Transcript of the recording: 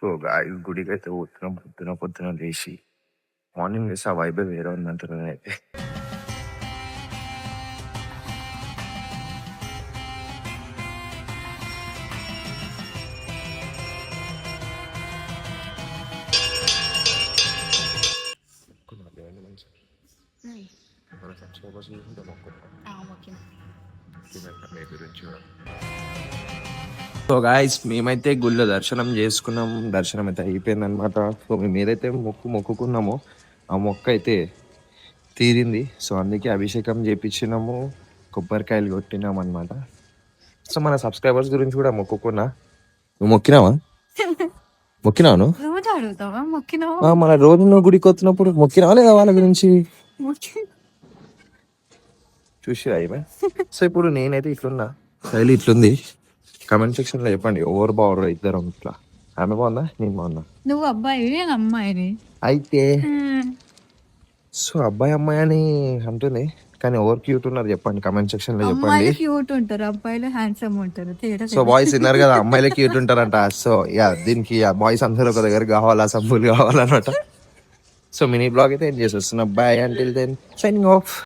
So guys గుడికి అయితే పోతున్నాం పొద్దున పొద్దున లేచి. మార్నింగ్ లేసి ఆ వైబే వేరే ఉందంటారు నేనైతే. మన సబ్స్క్రైబర్స్ చూసుకుంటే సో గాయస్ మేమైతే గుళ్ళో దర్శనం చేసుకున్నాం. దర్శనం అయితే అయిపోయింది అనమాట. సో మేము ఏదైతే మొక్కుకున్నామో ఆ మొక్క అయితే తీరింది. సో అందుకే అభిషేకం చేపించినాము, కొబ్బరికాయలు కొట్టినాం అనమాట. సో మన సబ్స్క్రైబర్స్ గురించి కూడా మొక్కుకున్నా. నువ్వు మొక్కినావా? మొక్కినావు నువ్వు? మన రోజు నువ్వు గుడికి వస్తున్నప్పుడు మొక్కినావా లేదా వాళ్ళ గురించి చూసిరా ఇవే? సో ఇప్పుడు నేనైతే ఇట్లున్నా, శైలి ఇట్లుంది. కమెంట్ సెక్షన్ లో చెప్పండి ఎవరు బాగున్నారు ఇద్దరం. ఇట్లా ఆమె బాగుందా నేను బాగున్నా? నువ్వు అబ్బాయి నేను అమ్మాయిని అయితే సో అబ్బాయి అమ్మాయి అని అంటుంది, కానీ ఎవరు క్యూట్ ఉన్నారు చెప్పండి కమెంట్ సెక్షన్ లో చెప్పండి. అమ్మాయిలు క్యూట్ ఉంటారు, అబ్బాయిలు హ్యాండ్సమ్ ఉంటారు. సో బాయ్స్ విన్నారు కదా, అమ్మాయిలే క్యూట్ ఉంటారంట. సో యా దీనికి బాయ్స్ అందరూ ఒక దగ్గర కావాలా, సబ్బులు కావాలన్నమాట. సో మినీ బ్లాగ్ అయితే ఏం చేసి వస్తున్నా. Bye until then signing of.